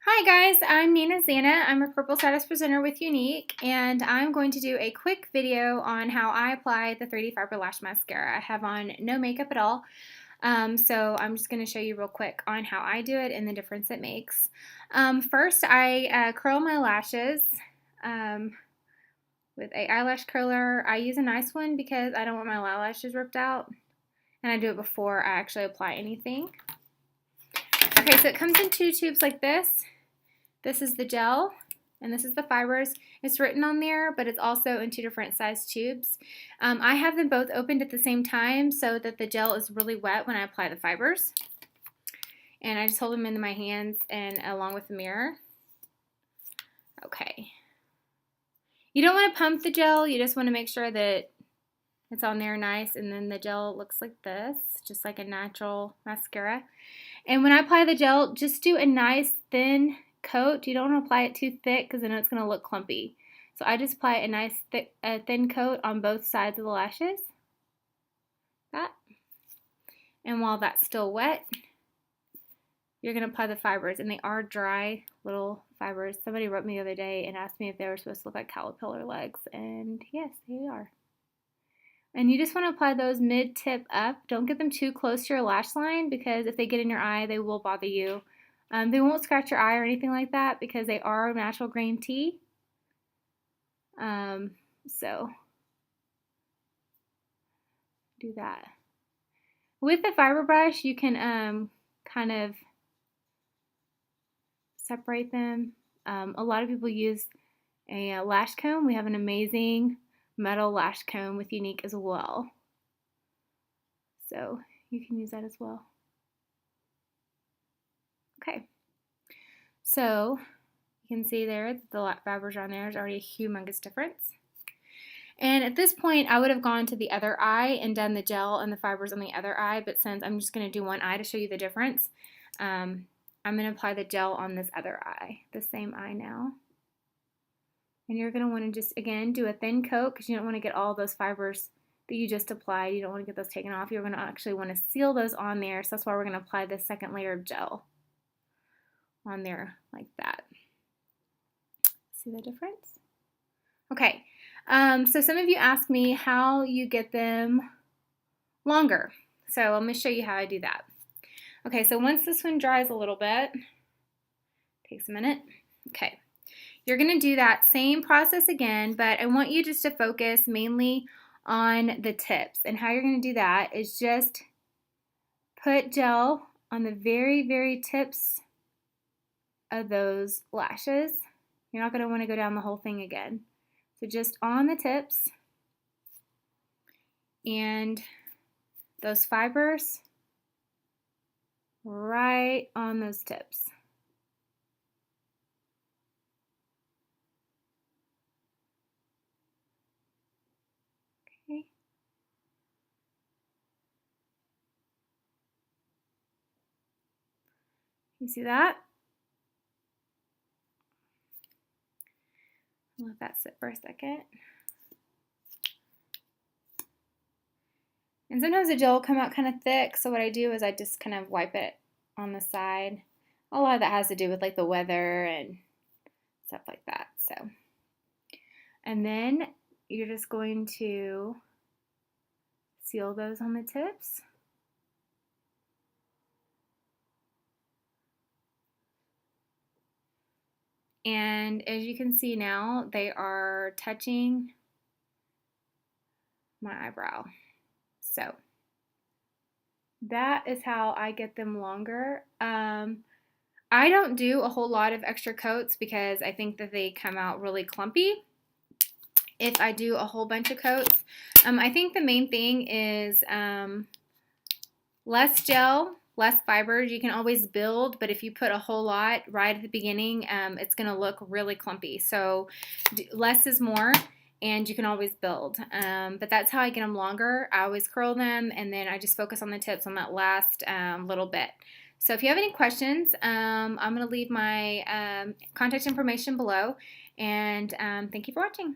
Hi guys, I'm Nina Zana. I'm a Purple Status presenter with Younique, and I'm going to do a quick video on how I apply the 3D Fiber Lash Mascara. I have on no makeup at all, so I'm just going to show you real quick on how I do it and the difference it makes. First, I curl my lashes with a eyelash curler. I use a nice one because I don't want my eyelashes ripped out, and I do it before I actually apply anything. Okay, so it comes in two tubes like this. This is the gel, and this is the fibers. It's written on there, but it's also in two different size tubes. I have them both opened at the same time so that the gel is really wet when I apply the fibers. And I just hold them in my hands and along with the mirror. Okay. You don't want to pump the gel, you just want to make sure that it's on there nice, and then the gel looks like this, just like a natural mascara. And when I apply the gel, just do a nice thin coat. You don't want to apply it too thick because then it's going to look clumpy. So I just apply a nice thin coat on both sides of the lashes. And while that's still wet, you're going to apply the fibers, and they are dry little fibers. Somebody wrote me the other day and asked me if they were supposed to look like caterpillar legs, and yes, they are. And you just want to apply those mid-tip up. Don't get them too close to your lash line because if they get in your eye, they will bother you. They won't scratch your eye or anything like that because they are natural green tea. So do that. With the fiber brush, you can kind of separate them. A lot of people use a lash comb. We have an amazing metal lash comb with Younique as well. So you can use that as well. Okay. So you can see there the fibers on there. There's already a humongous difference. And at this point, I would have gone to the other eye and done the gel and the fibers on the other eye, but since I'm just going to do one eye to show you the difference, I'm going to apply the gel on this other eye, the same eye now. And you're going to want to just, again, do a thin coat because you don't want to get all those fibers that you just applied. You don't want to get those taken off. You're going to actually want to seal those on there. So that's why we're going to apply the second layer of gel on there like that. See the difference? Okay. So some of you asked me how you get them longer. So I'm going to show you how I do that. Okay, so once this one dries a little bit, takes a minute. Okay. You're going to do that same process again, but I want you just to focus mainly on the tips. And how you're going to do that is just put gel on the very, very tips of those lashes. You're not going to want to go down the whole thing again. So just on the tips and those fibers right on those tips. Okay. You see that? Let that sit for a second. And sometimes the gel will come out kind of thick, so what I do is I just kind of wipe it on the side. A lot of that has to do with like the weather and stuff like that. So, and then you're just going to seal those on the tips. And as you can see now, they are touching my eyebrow. So that is how I get them longer. I don't do a whole lot of extra coats because I think that they come out really clumpy if I do a whole bunch of coats. I think the main thing is less gel, less fibers. You can always build, but if you put a whole lot right at the beginning, it's going to look really clumpy. So less is more, and you can always build. But that's how I get them longer. I always curl them, and then I just focus on the tips on that last little bit. So if you have any questions, I'm going to leave my contact information below, and thank you for watching.